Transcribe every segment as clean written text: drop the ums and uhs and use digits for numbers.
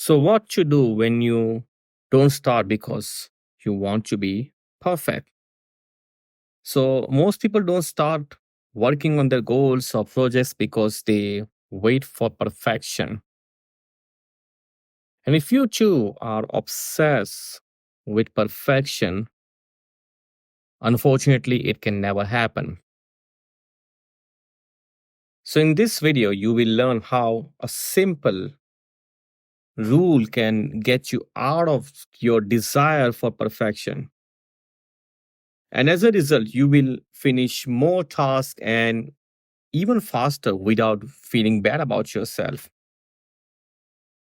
So, what to do when you don't start because you want to be perfect? So, most people don't start working on their goals or projects because they wait for perfection. And if you too are obsessed with perfection, unfortunately, it can never happen. So, in this video, you will learn how a simple rule can get you out of your desire for perfection. And as a result, you will finish more tasks and even faster without feeling bad about yourself.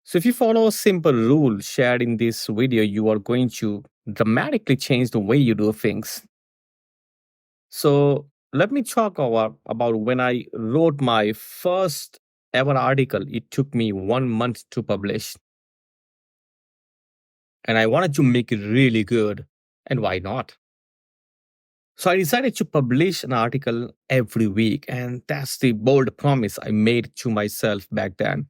So, if you follow a simple rule shared in this video, you are going to dramatically change the way you do things. So, let me talk about when I wrote my first ever article. It took me 1 month to publish, and I wanted to make it really good. And why not? So I decided to publish an article every week, and that's the bold promise I made to myself back then.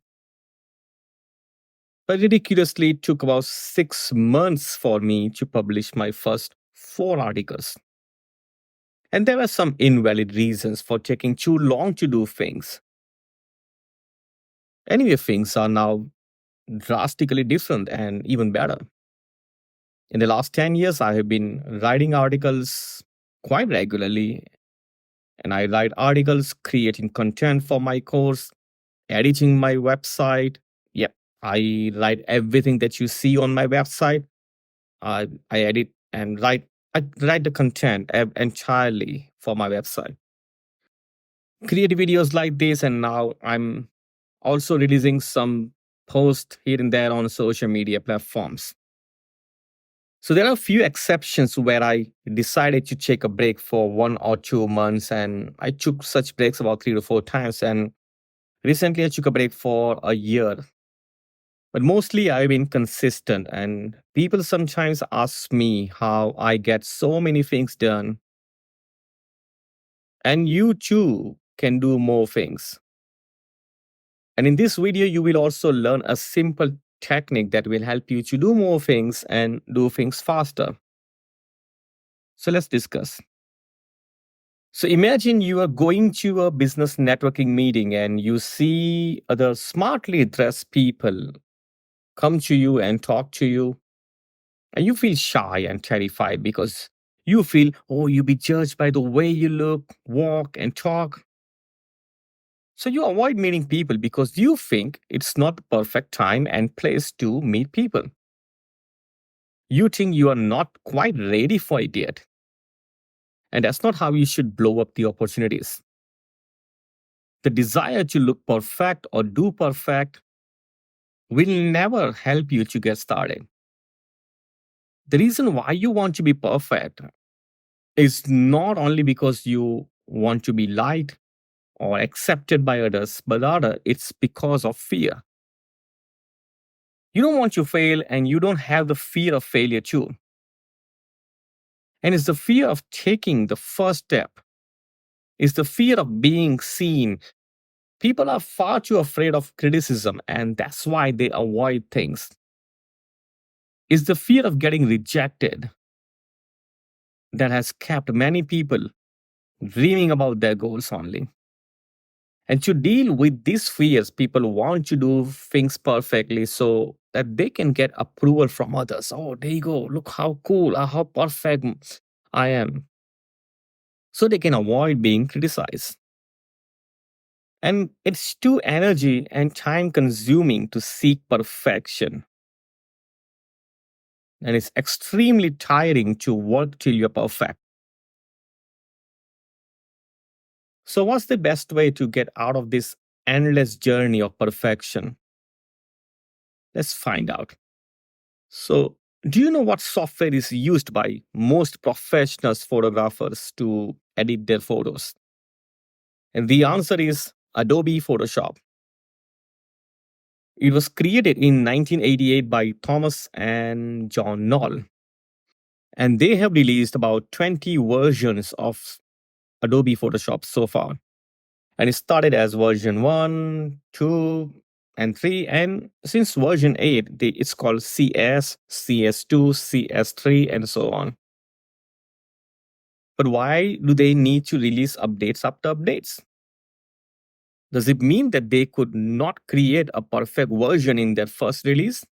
But ridiculously, it took about 6 months for me to publish my first 4 articles. And there were some invalid reasons for taking too long to do things. Anyway, things are now drastically different and even better. In the last 10 years, I have been writing articles quite regularly, and I write articles, creating content for my course, editing my website. Yep, I write everything that you see on my website. I edit and write. I write the content entirely for my website. Create videos like this, and now I'm also releasing some posts here and there on social media platforms. So there are a few exceptions where I decided to take a break for 1 or 2 months, and I took such breaks about 3 to 4 times. And recently, I took a break for a year. But mostly, I've been consistent, and people sometimes ask me how I get so many things done. And you too can do more things. And in this video, you will also learn a simple technique that will help you to do more things and do things faster. So let's discuss. So imagine you are going to a business networking meeting and you see other smartly dressed people come to you and talk to you, and you feel shy and terrified because you feel, oh, you'll be judged by the way you look, walk, and talk. So you avoid meeting people because you think it's not the perfect time and place to meet people. You think you are not quite ready for it yet. And that's not how you should blow up the opportunities. The desire to look perfect or do perfect will never help you to get started. The reason why you want to be perfect is not only because you want to be liked or accepted by others, but rather it's because of fear. You don't want to fail, and you don't have the fear of failure too. And it's the fear of taking the first step, it's the fear of being seen. People are far too afraid of criticism, and that's why they avoid things. It's the fear of getting rejected that has kept many people dreaming about their goals only. And to deal with these fears, people want to do things perfectly so that they can get approval from others. Oh, there you go. Look how cool, how perfect I am. So they can avoid being criticized. And it's too energy and time consuming to seek perfection. And it's extremely tiring to work till you're perfect. So, what's the best way to get out of this endless journey of perfection? Let's find out. So, do you know what software is used by most professional photographers to edit their photos? And the answer is Adobe Photoshop. It was created in 1988 by Thomas and John Knoll, and they have released about 20 versions of Adobe Photoshop so far. And it started as version 1, 2, and 3. And since version 8, it's called CS, CS2, CS3, and so on. But why do they need to release updates after updates? Does it mean that they could not create a perfect version in their first release?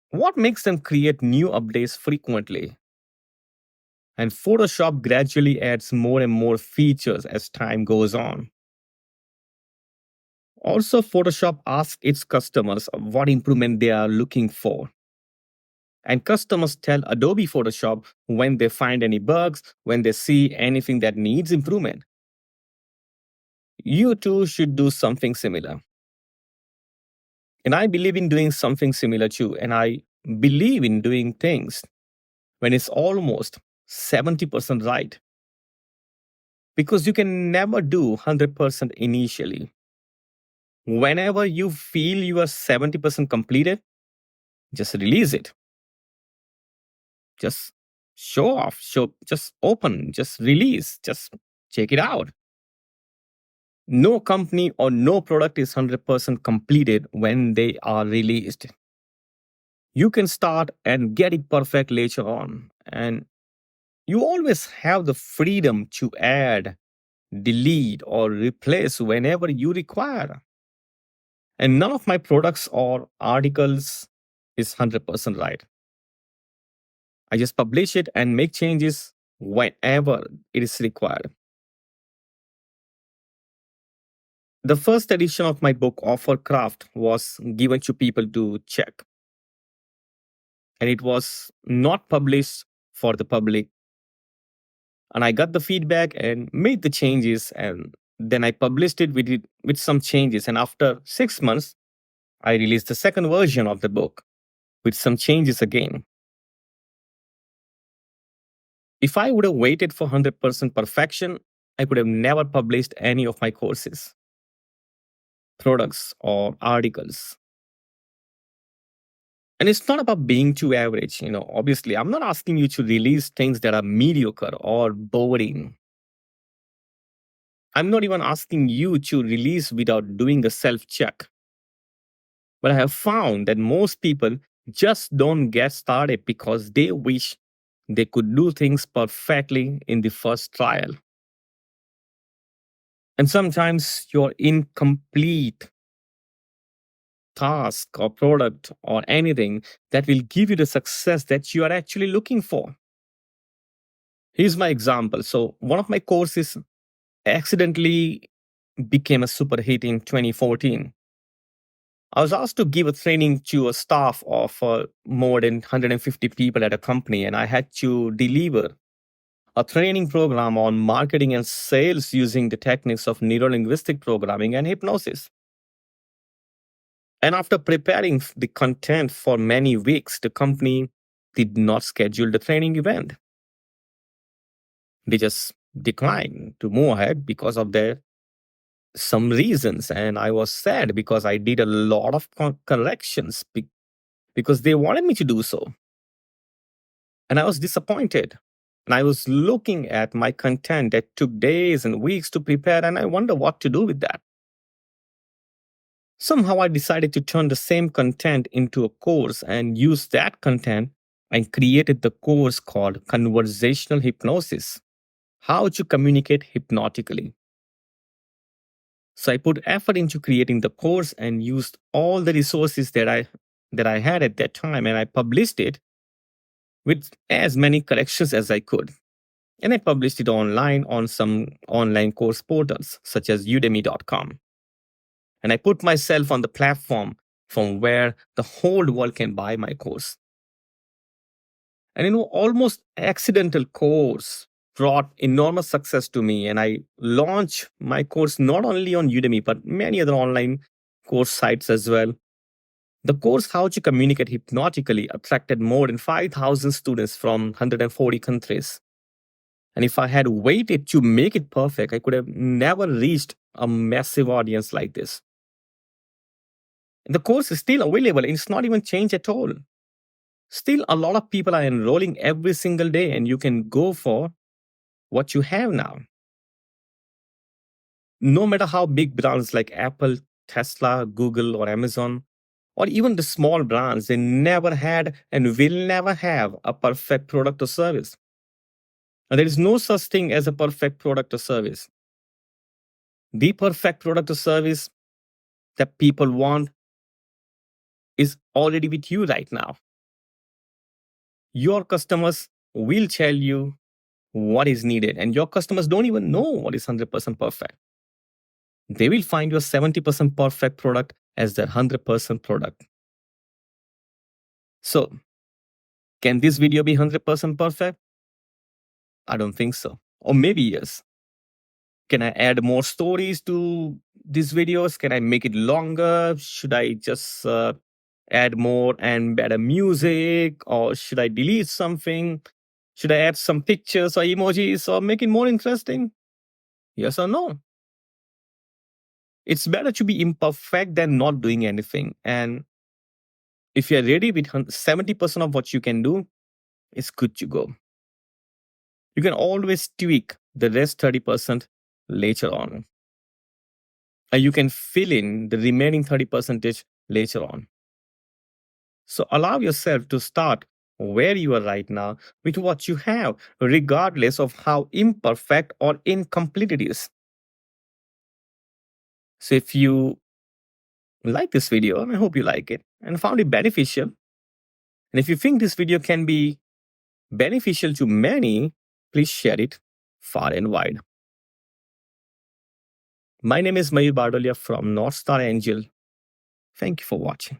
What makes them create new updates frequently? And Photoshop gradually adds more and more features as time goes on. Also, Photoshop asks its customers what improvement they are looking for. And customers tell Adobe Photoshop when they find any bugs, when they see anything that needs improvement. You too should do something similar. And I believe in doing something similar too. And I believe in doing things when it's almost 70% right. Because you can never do 100% initially. Whenever you feel you are 70% completed, just release it. Just show off, just open, just release, just check it out. No company or no product is 100% completed when they are released. You can start and get it perfect later on. And you always have the freedom to add, delete, or replace whenever you require. And none of my products or articles is 100% right. I just publish it and make changes whenever it is required. The first edition of my book, Offer Craft, was given to people to check. And it was not published for the public. And I got the feedback and made the changes. And then I published it with some changes. And after 6 months, I released the second version of the book with some changes again. If I would have waited for 100% perfection, I could have never published any of my courses, products, or articles. And it's not about being too average. Obviously, I'm not asking you to release things that are mediocre or boring. I'm not even asking you to release without doing a self check. But I have found that most people just don't get started because they wish they could do things perfectly in the first trial. And sometimes your incomplete task or product or anything that will give you the success that you are actually looking for. Here's my example. So, one of my courses accidentally became a super hit in 2014. I was asked to give a training to a staff of more than 150 people at a company, and I had to deliver a training program on marketing and sales using the techniques of neuro-linguistic programming and hypnosis. And after preparing the content for many weeks, the company did not schedule the training event. They just declined to move ahead because of their some reasons. And I was sad because I did a lot of corrections because they wanted me to do so. And I was disappointed. And I was looking at my content that took days and weeks to prepare, and I wonder what to do with that. Somehow I decided to turn the same content into a course and use that content and created the course called Conversational Hypnosis: How to Communicate Hypnotically. So I put effort into creating the course and used all the resources that I had at that time, and I published it with as many corrections as I could. And I published it online on some online course portals such as udemy.com. And I put myself on the platform from where the whole world can buy my course. And almost accidental course brought enormous success to me. And I launched my course not only on Udemy, but many other online course sites as well. The course, How to Communicate Hypnotically, attracted more than 5,000 students from 140 countries. And if I had waited to make it perfect, I could have never reached a massive audience like this. The course is still available. It's not even changed at all. Still, a lot of people are enrolling every single day, and you can go for what you have now. No matter how big brands like Apple, Tesla, Google, or Amazon, or even the small brands, they never had and will never have a perfect product or service. And there is no such thing as a perfect product or service. The perfect product or service that people want is already with you right now. Your customers will tell you what is needed, and your customers don't even know what is 100% perfect. They will find your 70% perfect product as their 100% product. So, can this video be 100% perfect? I don't think so. Or maybe yes. Can I add more stories to these videos? Can I make it longer? Should I just add more and better music? Or should I delete something? Should I add some pictures or emojis or make it more interesting? Yes or no? It's better to be imperfect than not doing anything. And if you're ready with 70% of what you can do, it's good to go. You can always tweak the rest 30% later on. And you can fill in the remaining 30% later on. So allow yourself to start where you are right now with what you have, regardless of how imperfect or incomplete it is. So if you like this video, and I hope you like it and found it beneficial, and if you think this video can be beneficial to many, please share it far and wide. My name is Mayur Bardolia from North Star Angel. Thank you for watching.